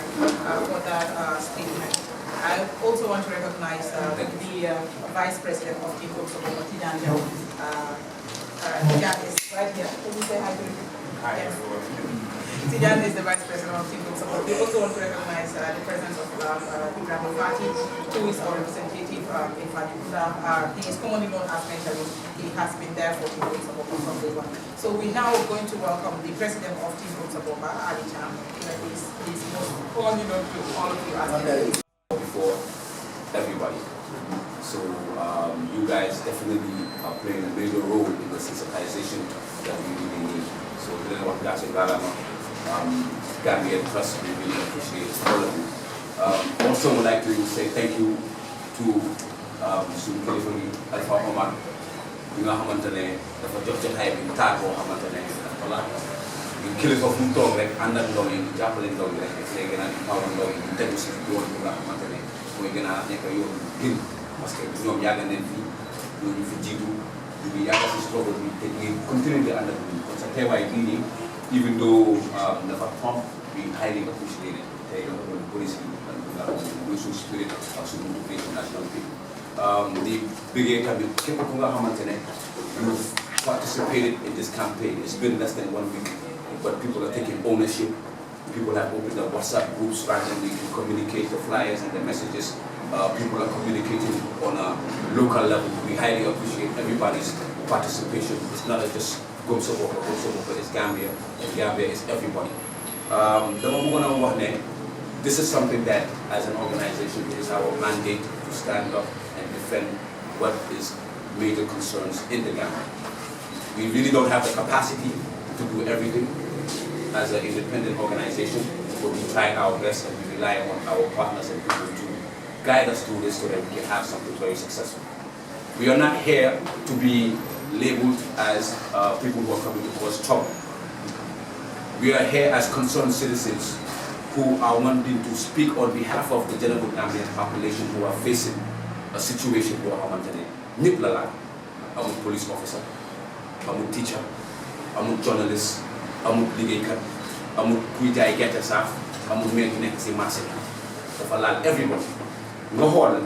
for that statement. I also want to recognize the Vice President of the Gomsa Bopa, Tijan is right here. Can you say hi to him? Yes. Tijan is the Vice President of the Gomsa Bopa. We also want to recognize the presence of Ibrahim Fati, who is our representative in Fatikuda. He is commonly known as Mentoring. He has been there for the Gomsa Bopa from day one. So we're now going to welcome the President of the Gomsa Bopa, Ali Cham. He's most commonly known to all of you as before everybody. So you guys definitely are playing a major role in the sensitization that we really need. So Gambian Trust, we really appreciate all of you. Also would like to say thank you to Mr. Kelly Alpha Omar. You know how much they just have in Tago, how much they you kill it off from dog like under blowing, japping dog like a flag and power blowing, intensive going to that mountain. We're gonna make a young hill, must get no yagan and feet, you Fijibu, you be yagas struggle, we continue the under because I tell why meaning, even though the pump we highly appreciate it, they don't have police and we should spirit of national people. The big you've participated in this campaign. It's been less than 1 week. But people are taking ownership. People have opened up WhatsApp groups randomly to communicate the flyers and the messages. People are communicating on a local level. We highly appreciate everybody's participation. It's not just Gomsa Bopa is Gambia, and Gambia is everybody. This is something that, as an organization, it is our mandate to stand up and defend what is major concerns in the Gambia. We really don't have the capacity to do everything as an independent organization, but we try our best and we rely on our partners and people to guide us through this so that we can have something very successful. We are not here to be labeled as people who are coming to cause trouble. We are here as concerned citizens who are wanting to speak on behalf of the general Gambian population who are facing a situation where I'm a police officer, I'm a teacher, I'm a journalist, I'm a liggéeykat, I'm a kuy jaay gerte saaf, I'm a maire nekk ci marché dafa laal everybody. Nga xool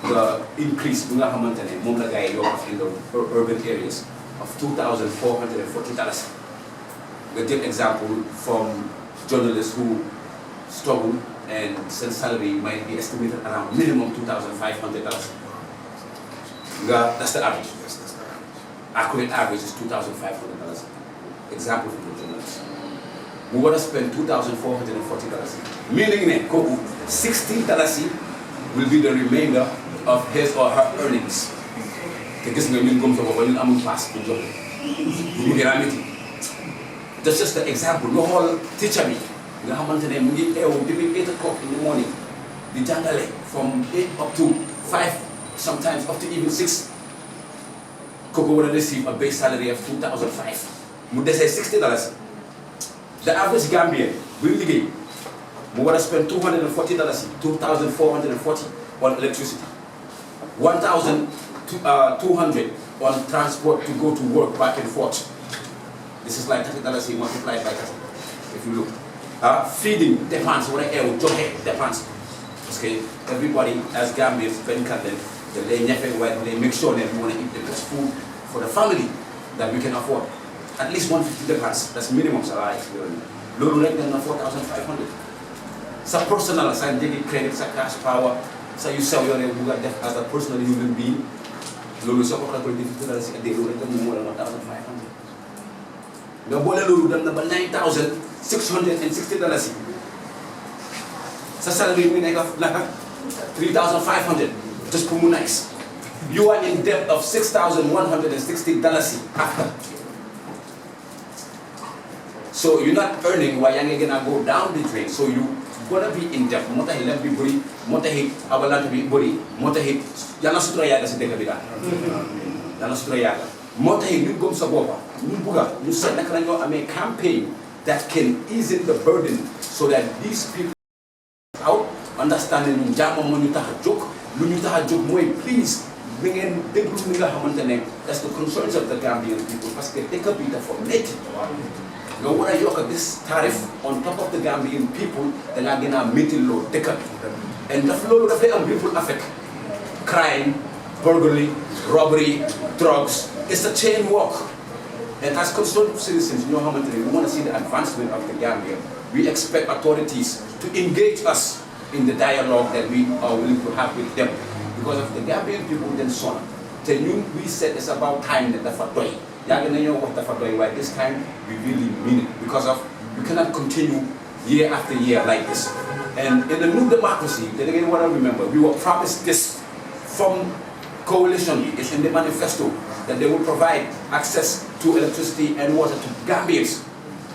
the increase bi nga xamante ne moom la gars yi yokk in the urban areas of $2,440. Nga jël example from journalists who struggle and seen salary might be estimated around minimum $2,500. That's the average. Accurate average is $2,500. Example from the journalists. We want to spend $2,440. Meaning that $60 will be the remainder of his or her earnings. That's just the example. No whole teacher me. We have between 8 o'clock in the morning. The jangale from 8 up to 5, sometimes up to even 6. Coco would receive a base salary of $2,500. Would they say $60? The average Gambian will begin. We want to spend $240, $2,440 on electricity, $1,200 on transport to go to work back and forth. This is like $30 multiplied by 30. If you look, feeding depends what I depends. Okay, everybody as Gambians, they make sure that we want to eat the best food for the family that we can afford. At least 150 depends. That's minimum salary. Low rate than 4,500. Some personal, some daily credit, some Cashpower. So you sell your def as a personal human being. Low so $50 a day, low rate more than 1,500. The Bola Lulu done number $9,660. So salary we make of like $3,500. Just for nice. You are in debt of $6,160 after. So you're not earning while you're gonna go down the drain. So you're gonna be in debt. Motahi let be body, motahi avalanche be body, motahi yana sutra yaga se deka bida. Yana sutra yaga. Motahi you Gomsa Bopa, you buga, you said that a campaign that can ease the burden so that these people out understanding jama mo ñu tax joke. Please bring in that's the concerns of the Gambian people because they could be the for native. nga war a yokk this tariff on top of the Gambian people da ngaa gën a métti loo dëkkat and loolu dafay am ripple effect crime burglary robbery drugs it's a chain walk and as concerned citizens ñoo xamante ne we want to see the advancement of the Gambia we expect authorities to engage us in the dialogue that we are willing to have with them because of the Gambian people then son te ñun we said it's about time that dafa doy yàgg nañoo wax dafa doy waaye this time we really mean it because of we cannot continue year after year like this and in the new democracy then again what I remember we were promised this from coalition it's in the manifesto that they will provide access to electricity and water to Gambians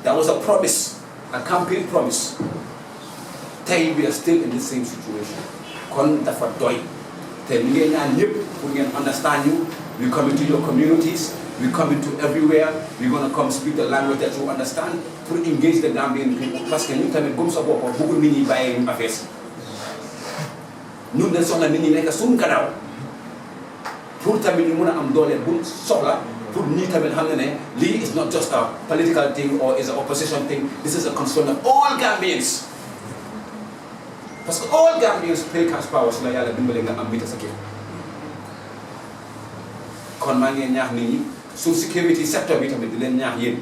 that was a promise a campaign promise today we are still in the same situation kon dafa doy te ñu ngeen ñaan ñëpp pour ngeen understand you we come into your communities we come into everywhere we're going to come speak the language that you understand pour engage the Gambian people parce que ñun tamit Gomsa Bopa bëggul nit ñi bàyyee ñu affaire ñun dañ soxla nit ñi nekk suñu gannaaw pour tamit ñu mën a am doole bu soxla pour ñii tamit xam ne lii is not just a political thing or is an opposition thing this is a concern of all Gambians parce que all Gambians pay Cashpower su la yàlla dimbale nga am mita sa kër kon maa ngi ñaax nit ñi suñ security sector bi tamit di leen ñaax yéen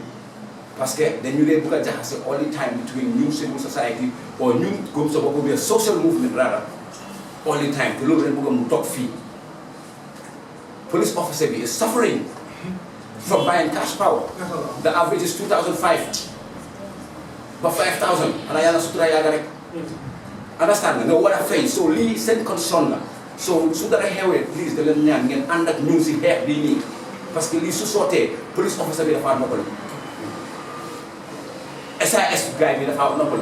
parce que dañu leen bëgg a jaxase all the time between ñun civil society or ñun Gomsa Bopa bi social movement rather all the time te loolu leen bëgg mu toog fii police officer bi is suffering from buying Cashpower the average is 2005 ba 5000 ana yàlla sutura yàgga rek understand nga war a fay so lii seen concern la so su dara xewee please da leen ñaan ngeen ànd ak ñun si xeex bii nii parce que lii su sootee police officer bi dafa noppal SAS gars bi dafa noppal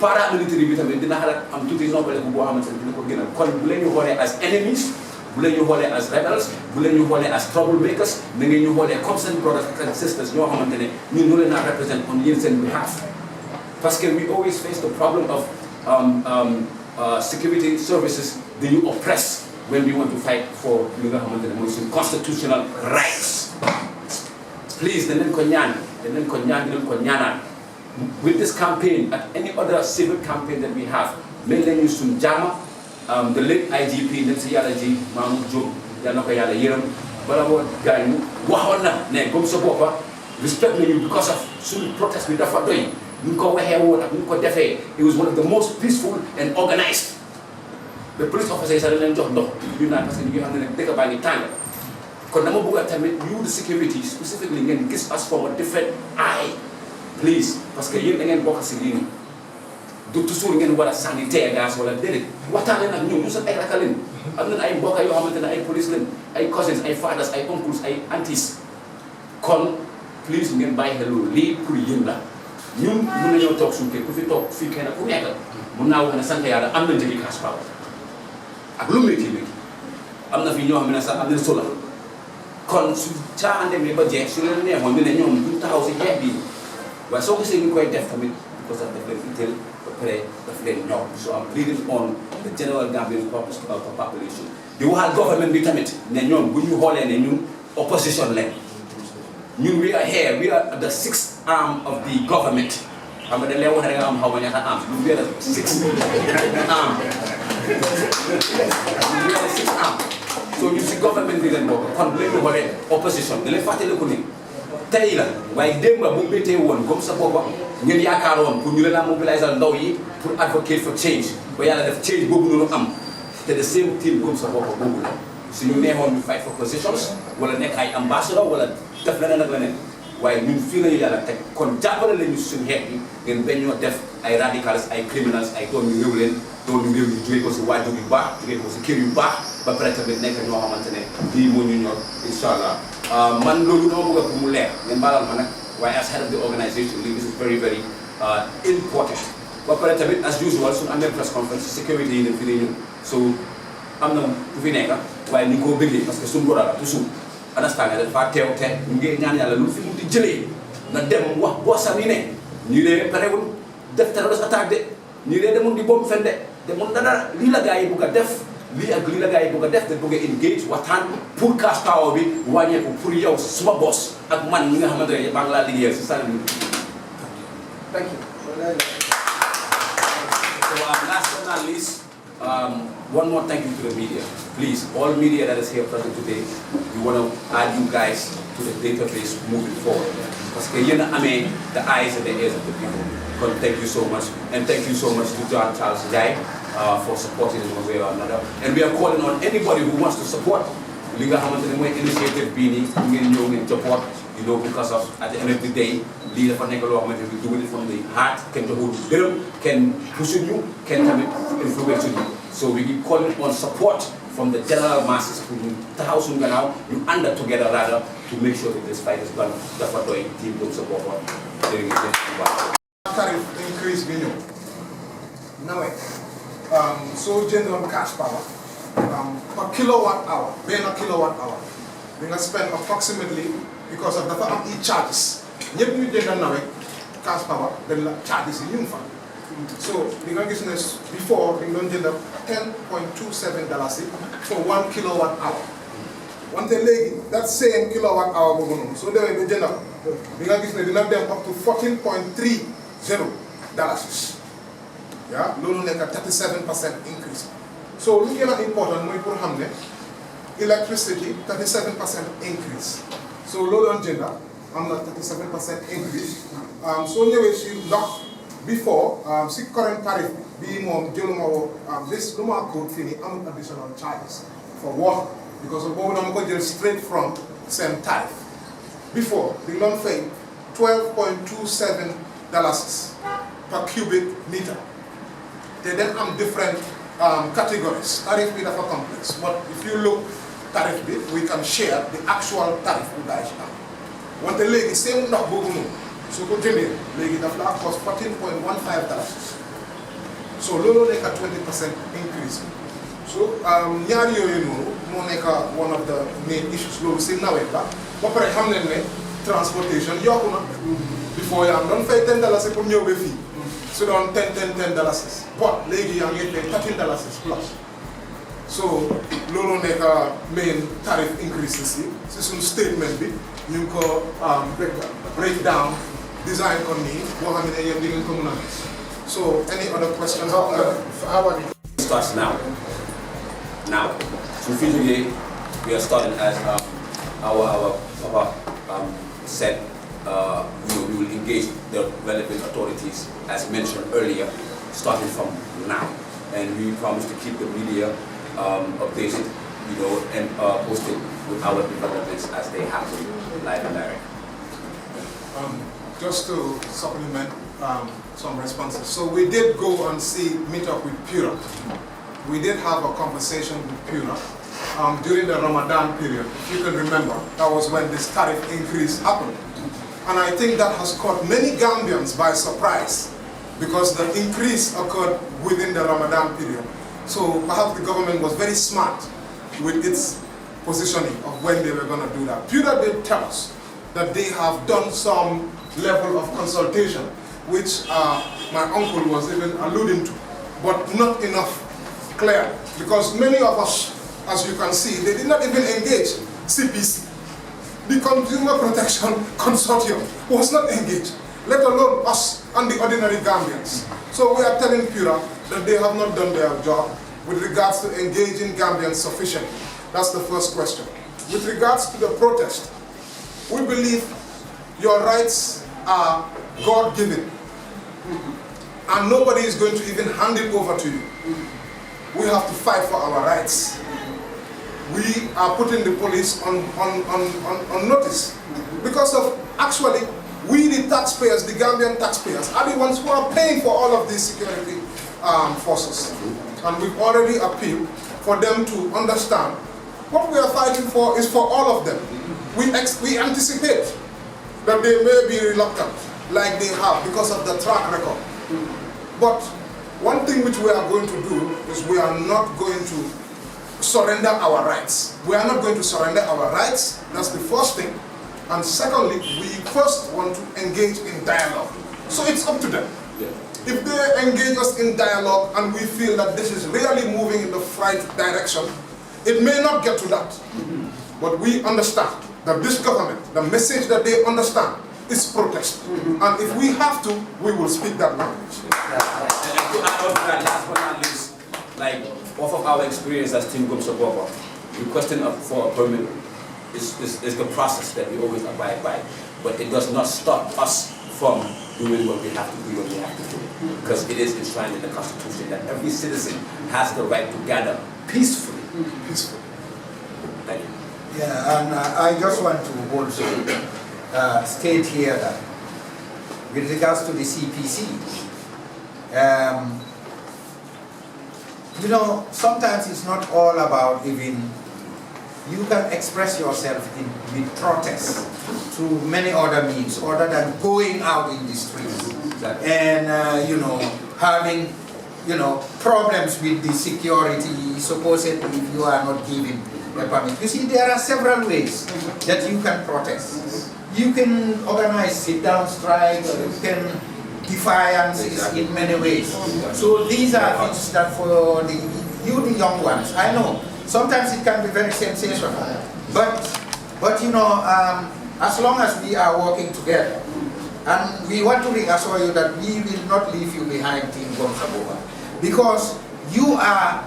paramilitary bi tamit dina xalaat am tuuti noppale bu boo xamante ne dina ko gënal kon bu leen ñu xoolee as enemies bu leen ñu xoolee as rebels bu leen ñu xoolee as troublemakers na ngeen ñu xoolee comme seen brothers and sisters ñoo xamante ne ñun ñu leen a represent on yéen seen behalf parce que we always face the problem of security services dañu oppress when we want to fight for li nga xamante ne mooy suñu constitutional rights please dañ leen ko ñaan dañ leen ko ñaan dañ leen ko ñaanaan with this campaign and any other civil campaign that we have mel nañu suñu jaama the late IGP dem si yàlla ji Mamour Diop yal na ko yàlla yërëm bala moo gaañu waxoon na ne Gomsa Bopa respect nañu because of suñu protest bi dafa doy ñu ko waxee woon ak ñu ko defee it was one of the most peaceful and organized the police officers sax dañ leen jox ndox ñu naan parce que ñu ngi xam ne nag dëkk baa ngi tàng kon dama bëgg a tamit you the security specifically ngeen gis us from a different eye please parce que yéen da ngeen bokk si lii nii du toujours ngeen war a sànni teer gaz wala déedéet waxtaan leen ak ñoom ñu sax ay rakka leen am nañ ay mbokk yoo xamante ne ay police leen ay cousins ay fathers ay uncles ay aunties kon please ngeen bàyyi xel loolu lii pour yéen la ñun mun nañoo toog suñu kër ku fi toog fii kenn ku nekk mun naa wax ne sant yàlla am na njëgi Cashpower ak lu métti métti am na fi ñoo xam ne sax am nañ sola kon su caaxaan demee ba jeex su leen neexoon ñu ne ñoom duñ taxaw si jeex bii waaye soo gisee ñu koy def tamit because daf leen itteel ba pare daf leen ñor so am pleading on the general Gambian population di waxal government bi tamit ne ñoom bu ñu xoolee ne ñun opposition lañ ñun we are here we are the sixth arm of the government xam nga dañ lay wax ne nga am xaw ma ñaata arm we are the sixth arm we are the sixth arm so ñu si government bi leen bokk kon bu leen ñu xoolee opposition da leen fàttaliku ni tey la waaye démb bu méttee woon Gomsa Bopa ngeen yaakaaroon pour ñu leen a mobiliser ndaw yi pour advocate for change ba yàlla def change boobu noonu am te the same team Gomsa Bopa boobu la suñu neexoon ñu fight for positions wala nekk ay ambassador wala def leneen ak leneen waaye ñun fii lañu yàlla teg kon jàppale lañu suñu xeet yi ngeen bañ ñoo def ay radicals ay criminals ay doom yu réew leen doom yu réew yi jógee ko si waajur yu baax jógee ko si kër yu baax ba pare tamit nekk ñoo xamante ne lii moo ñu ñor incha allah man loolu dama bëgg a pour mu leer ngeen baalal ma nag waaye as head of the organisation lii this is very very important ba pare tamit as usual suñu amee press conference sécurité yi dañ fi lay ñëw so am na ku fi nekk waaye ñu ngi koo bëggee parce que suñu bora la toujours understand nga dafa teew te ñu ngi ñaan yàlla lu fi mu di jëlee na dem wax boosam yi ne ñu dee parewul def terrorist attaque de ñu dee demoon di bomb fen de demoon dara lii la gars yi bugg a def lii ak lii la gars yi bëgg a def te bëgg a engage waxtaan pour Cashpower bi wàññeeku pour yow suma boss ak man mi nga xamante ne maa ngi laa liggéeyal si salaire bi. Thank you. So last but not least, one more thank you to the media. Please, all media that is here present today, we want to add you guys to the database moving forward. Because you're not, the eyes and the ears of the people. But thank you so much. And thank you so much to John Charles Jai for supporting in one way or another. And we are calling on anybody who wants to support Liga Hamilton initiative Bini, support, you know, because of at the end of the day, leader for Negro we're doing it from the heart, can the whole bill, can push you, can influence you. So we keep calling on support from the general masses who the house now, you under together rather to make sure that this fight is done. Therefore, team Gomsa Bopa during the Tariff increase binyo. NAWEC. So general Cashpower. Per kilowatt hour, being a kilowatt hour, we're going to spend approximately, because of the e-charges. If you get NAWEC Cashpower, then the charges in uniform. So we're going to get this before, we're going to get $10.27 for 1 kilowatt hour. One day, that same kilowatt hour, so then we're going to get up to $14.30. Yeah, loan like a 37% increase. So looking at important, we put electricity 37% increase. So low on gender, I'm not 37% increase. So anyway, she locked before see current tariff being more this Luma code fini additional charges for water because of what I'm going straight from same tariff. Before the loan fee $12.27 per cubic meter. They then have different categories. Tariff bit of a complex. But if you look tariff bit, we can share the actual tariff with guys now. When the leg is same not bogumu. So continue. Leg the flat cost $14.15. So low like a 20% increase. So nyari you know, one of the main issues low say now but for hamne transportation yokuna before you don't pay $10 for new fee. So don't $10. But lady you get $13 plus. So low main tariff increases. This is statement bit. You can break down design on me. So any other questions? How about it? Starts now. Now, so usually we are starting as our Papa said. We will engage the relevant authorities, as mentioned earlier, starting from now. And we promise to keep the media updated, you know, and posted with our developments as they happen live and direct. Just to supplement some responses. So we did go and meet up with PURA. We did have a conversation with PURA during the Ramadan period. If you can remember, that was when this tariff increase happened. And I think that has caught many Gambians by surprise because the increase occurred within the Ramadan period. So perhaps the government was very smart with its positioning of when they were going to do that. PURA did tell us that they have done some level of consultation, which my uncle was even alluding to, but not enough clear. Because many of us, as you can see, they did not even engage CPC. The Consumer Protection Consortium was not engaged, let alone us and the ordinary Gambians. So we are telling PURA that they have not done their job with regards to engaging Gambians sufficiently. That's the first question. With regards to the protest, we believe your rights are God-given, and nobody is going to even hand it over to you. We have to fight for our rights. We are putting the police on notice because of actually we the taxpayers, the Gambian taxpayers, are the ones who are paying for all of these security forces. And we've already appealed for them to understand what we are fighting for is for all of them. We anticipate that they may be reluctant, like they have because of the track record. But one thing which we are going to do is we are not going to surrender our rights. We are not going to surrender our rights. That's the first thing. And secondly, we first want to engage in dialogue. So it's up to them. Yeah. If they engage us in dialogue and we feel that this is really moving in the right direction, it may not get to that. But we understand that this government, the message that they understand is protest. And if we have to, we will speak that language. And to add on to that, last but not least, like off of our experience as Team Gomsa Bopa, requesting for a permit is the process that we always abide by. But it does not stop us from doing what we have to do, because it is enshrined in the Constitution that every citizen has the right to gather peacefully. Thank you. Yeah, and I just want to also state here that with regards to the CPC, you know, sometimes it's not all about even, you can express yourself with protest through many other means other than going out in the streets and, you know, having, you know, problems with the security, supposedly if you are not given a permit. You see, there are several ways that you can protest. You can organize sit-down strikes, you can defiances in many ways. So these are things that for the young ones, I know, sometimes it can be very sensational, but you know, as long as we are working together, and we want to reassure you that we will not leave you behind, Team Gomsa Bopa, because you are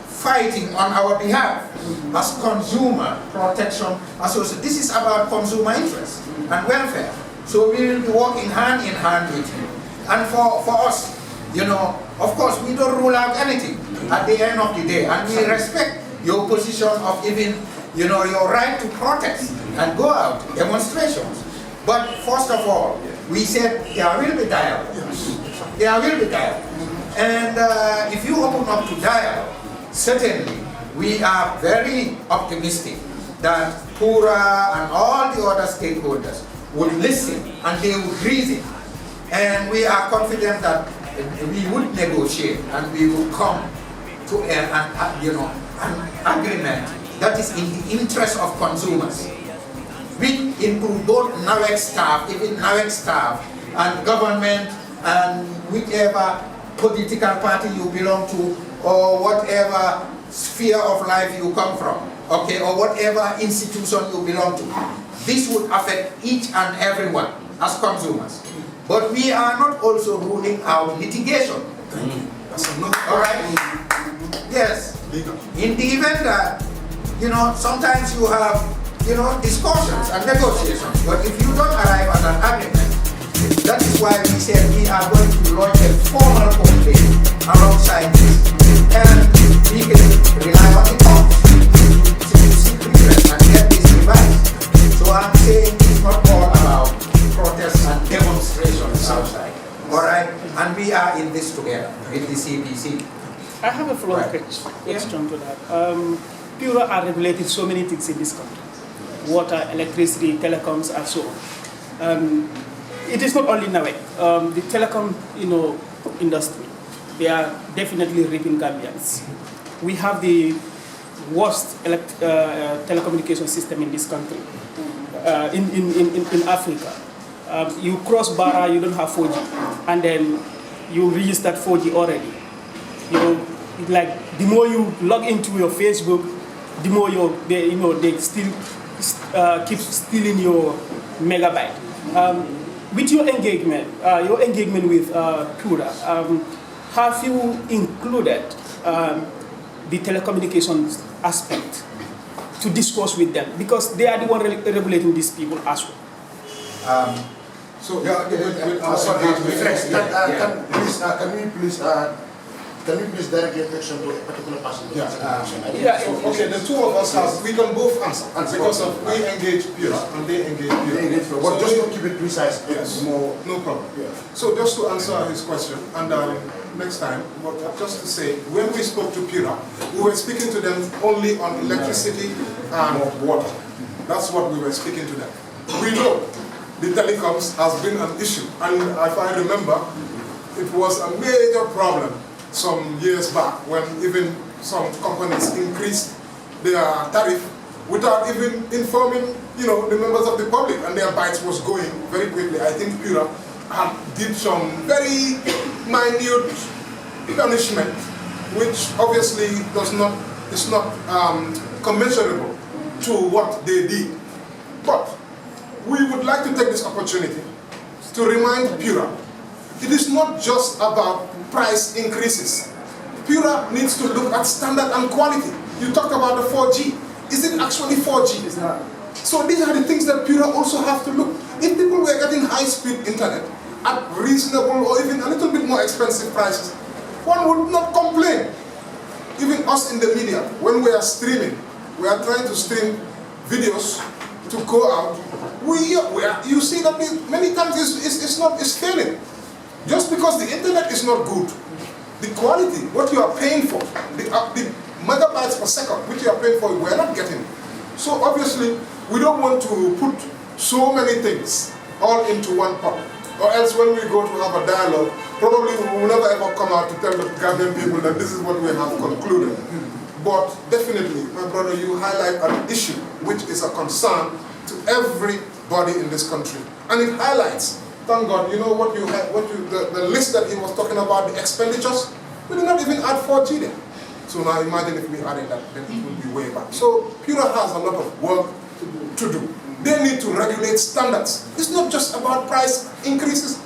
fighting on our behalf as Consumer Protection Association. This is about consumer interest and welfare. So we will be working hand in hand with you. And for us, you know, of course, we don't rule out anything at the end of the day, and we respect your position of even, you know, your right to protest and go out, demonstrations. But first of all, we said there will be dialogue. There will be dialogue. And if you open up to dialogue, certainly we are very optimistic that PURA and all the other stakeholders would listen and they would reason. And we are confident that we would negotiate and we will come to an agreement that is in the interest of consumers. We include both NAWEC staff, even NAWEC staff, and government, and whichever political party you belong to, or whatever sphere of life you come from, okay, or whatever institution you belong to. This would affect each and everyone as consumers. But we are not also ruling out litigation. All right? Yes. In the event that, you know, sometimes you have, you know, discussions and negotiations, but if you don't arrive at an agreement, that is why we said we are going to launch a formal complaint alongside this, and we can rely on the courts to seek redress and get this revised. So I'm saying it's not all about protests and demonstrations outside. All right, and we are in this together with the CPC. I have a follow-up question to that. PURA are regulating so many things in this country: water, electricity, telecoms, and so on. It is not only NAWEC. The telecom, you know, industry, they are definitely reaping Gambians. We have the worst telecommunication system in this country, in Africa. You cross Barra, you don't have 4G, and then you reach that 4G already. You know, like the more you log into your Facebook, the more they still keep stealing your megabyte. With your engagement with PURA, have you included the telecommunications aspect to discuss with them, because they are the one regulating these people as well? Can we please direct your question to a particular person? Okay, the two of us we can both answer because we engage PURA and they engage PURA. But just to keep it precise, yes, more. No problem. Yeah. So just to answer his question, and next time, just to say, when we spoke to PURA, we were speaking to them only on electricity and water. That's what we were speaking to them. We know the telecoms has been an issue, and if I remember, it was a major problem some years back when even some companies increased their tariff without even informing, you know, the members of the public, and their bites was going very quickly. I think PURA did some very minute punishment, which obviously is not commensurable to what they did. But we would like to take this opportunity to remind PURA, it is not just about price increases. PURA needs to look at standard and quality. You talked about the 4G. Is it actually 4G? It's not. So these are the things that PURA also have to look. If people were getting high-speed internet at reasonable or even a little bit more expensive prices, one would not complain. Even us in the media, when we are streaming, we are trying to stream videos to go out. You see that many times it's failing. Just because the internet is not good, the quality, what you are paying for, the megabytes per second, which you are paying for, we are not getting. So obviously, we don't want to put so many things all into one pot. Or else when we go to have a dialogue, probably we will never ever come out to tell the Gambian people that this is what we have concluded. But definitely, my brother, you highlight an issue which is a concern to everybody in this country. And it highlights, thank God, you know what the list that he was talking about, the expenditures, we did not even add 4G there. So now imagine if we added that, then it would be way back. So PURA has a lot of work to do. They need to regulate standards. It's not just about price increases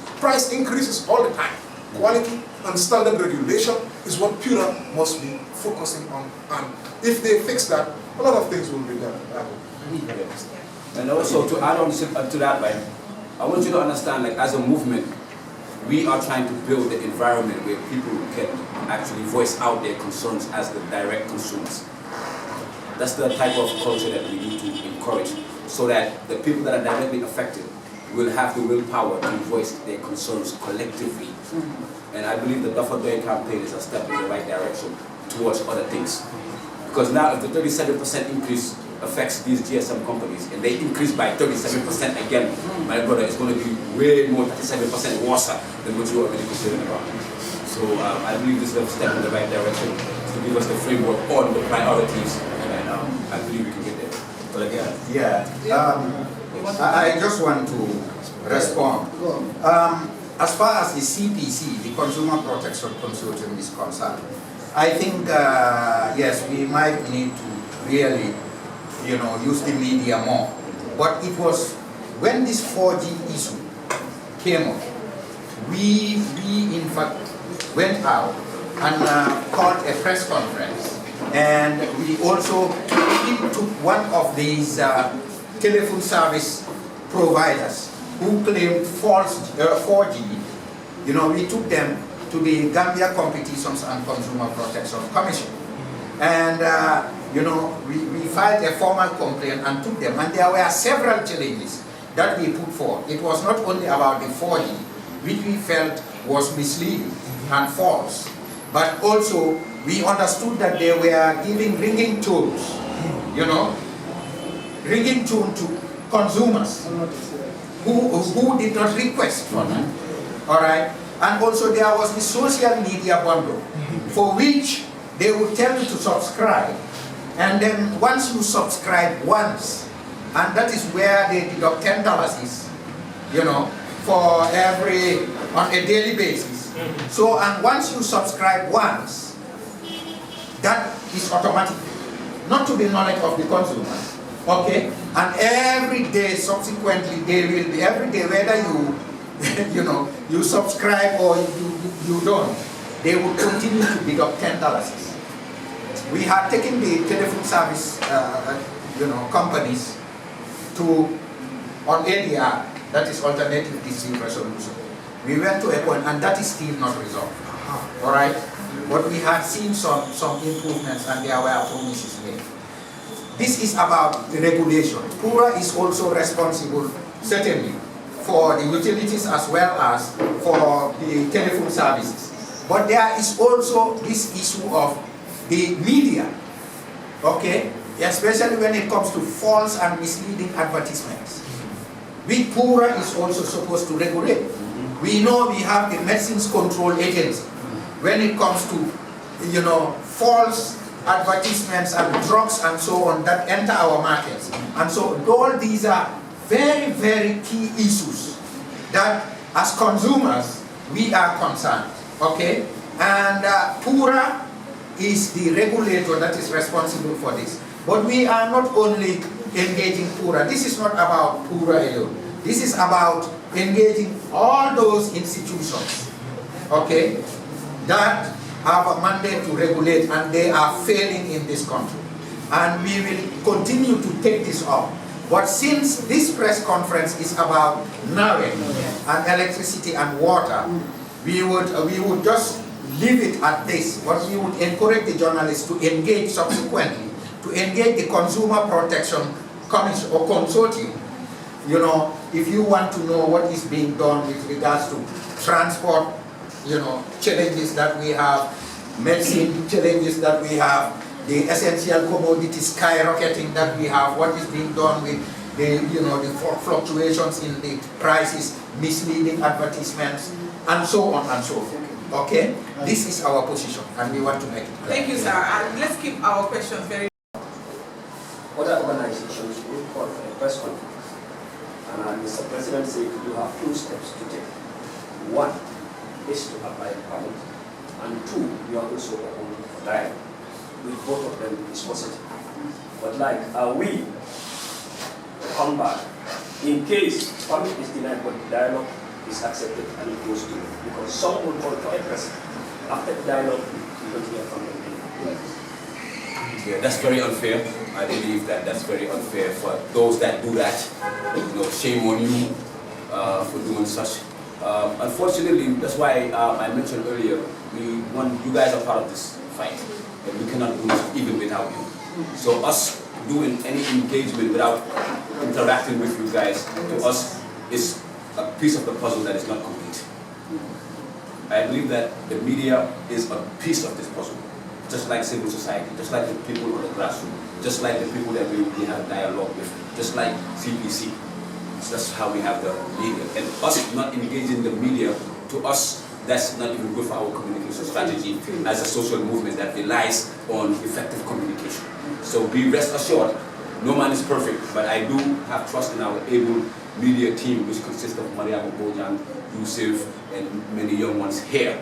all the time. Quality and standard regulation is what PURA must be focusing on. And if they fix that, a lot of things will be done. And also to add on to that, right, I want you to understand, like, as a movement, we are trying to build the environment where people can actually voice out their concerns as the direct consumers. That's the type of culture that we need to encourage, so that the people that are directly affected will have the willpower to voice their concerns collectively. And I believe the Buffer Day campaign is a step in the right direction towards other things. Because now if the 37% increase affects these GSM companies and they increase by 37% again, my brother, it's going to be way more 37% worse than what you are already concerned about. So I believe this is a step in the right direction to give us the framework on the priorities, and I believe we can get there. But again, I just want to respond. As far as the CPC, the Consumer Protection Consortium, is concerned, I think, yes, we might need to really, use the media more. But it was when this 4G issue came up, we in fact went out and called a press conference, and we also took one of these telephone service providers who claimed false 4G. We took them to the Gambia Competitions and Consumer Protection Commission, and we filed a formal complaint and took them, and there were several challenges that we put forward. It was not only about the 4G, which we felt was misleading and false, but also we understood that they were giving ringing tones, ringing tone to consumers who did not request for that. All right, and also there was the social media bundle for which they would tell you to subscribe, and then once you subscribe once, and that is where they deduct $10, for on a daily basis. So, and once you subscribe once, that is automatic, not to the knowledge of the consumer, okay? And every day subsequently, they will be, every day, whether you, you subscribe or you don't, they will continue to deduct $10. We had taken the telephone service, companies to, on ADR, that is alternative dispute resolution. We went to a point, and that is still not resolved. All right, but we have seen some improvements, and there were promises made. This is about the regulation. PURA is also responsible, certainly, for the utilities as well as for the telephone services. But there is also this issue of the media, okay, especially when it comes to false and misleading advertisements, which PURA is also supposed to regulate. We know we have the Medicines Control Agency when it comes to, false advertisements and drugs and so on that enter our markets. And so all these are very, very key issues that as consumers, we are concerned, okay? And PURA is the regulator that is responsible for this. But we are not only engaging PURA. This is not about PURA alone. This is about engaging all those institutions, okay, that have a mandate to regulate, and they are failing in this country. And we will continue to take this up. But since this press conference is about NAWEC and electricity and water, we would just leave it at this. But we would encourage the journalists to engage subsequently, to engage the Consumer Protection Commission or Consortium. You know, if you want to know what is being done with regards to transport, you know, challenges that we have, medicine challenges that we have, the essential commodities skyrocketing that we have, what is being done with the, you know, the fluctuations in the prices, misleading advertisements, and so on and so forth. Okay? This is our position, and we want to make it clear. Thank you, sir. And let's keep our questions very. Other organizations will call for a press conference. And Mr. President said you have 2 steps to take. 1 is to apply the permit, and 2, you are also open for dialogue. With both of them is positive. But like, are we come back in case permit is denied but dialogue is accepted and it goes through? Because some will call for a president. After the dialogue, we don't hear from them anymore. Yeah, that's very unfair. I believe that that's very unfair for those that do that. You know, shame on you for doing such. Unfortunately, that's why I mentioned earlier, you guys are part of this fight. And we cannot do this even without you. So us doing any engagement without interacting with you guys, to us, is a piece of the puzzle that is not complete. I believe that the media is a piece of this puzzle, just like civil society, just like the people on the grassroots, just like the people that we have dialogue with, just like CPC. So that's how we have the media. And us not engaging the media, to us, that's not even good for our communication strategy as a social movement that relies on effective communication. So be rest assured, no man is perfect, but I do have trust in our able media team, which consists of Maria Bojan, Yusuf, and many young ones here,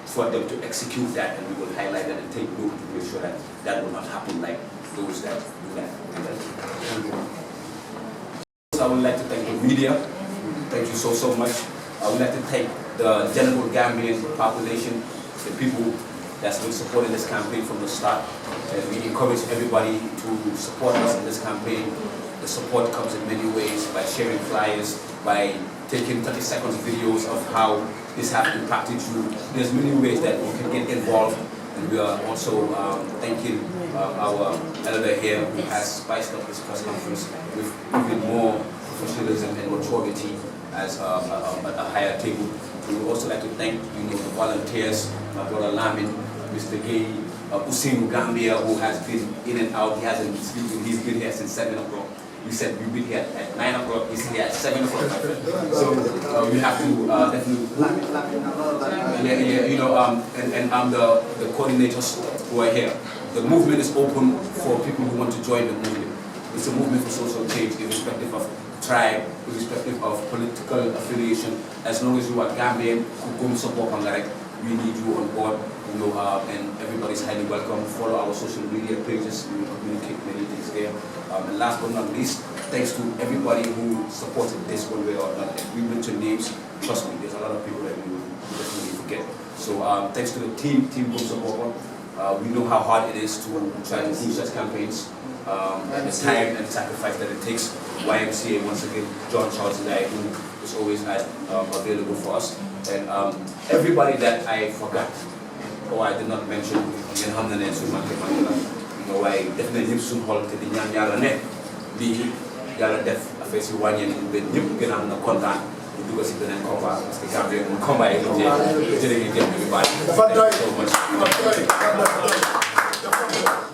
for them to execute that, and we will highlight that and take note to make sure that that will not happen like those that do that. I would like to thank the media. Thank you so much. I would like to thank the general Gambian population, the people that's been supporting this campaign from the start. And we encourage everybody to support us in this campaign. The support comes in many ways, by sharing flyers, by taking 30 seconds videos of how this has impacted you. There's many ways that you can get involved. And we are also thanking our elder here who has spiced up this press conference with even more professionalism and maturity as a higher table. We would also like to thank the volunteers, my brother Lamin, Mr. Gay, Usain Gambia, who has been in and out. He hasn't sleeping. He's been here since 7 o'clock. We said we'll be here at 9 o'clock. He's here at 7 o'clock, my friend. So we have to definitely, and I'm the coordinators who are here. The movement is open for people who want to join the movement. It's a movement for social change, irrespective of tribe, irrespective of political affiliation. As long as you are Gambian, Gomsa Bopa, we need you on board. And everybody's highly welcome. Follow our social media pages. We will communicate many things there. And last but not least, thanks to everybody who supported this one way or another. If we mention names, trust me, there's a lot of people that we will definitely forget. So thanks to the team Gomsa Bopa. We know how hard it is to try to do such campaigns. And the time and sacrifice that it takes. YMCA, once again, John Charles and I, who is always available for us. And everybody that I forgot, or I did not mention, I definitely need some help to the young Yalanet. The Yala Def, a face you want you to get on the contact. Because it's an combat, the Gambian come by every day. Everybody. Thank you so much.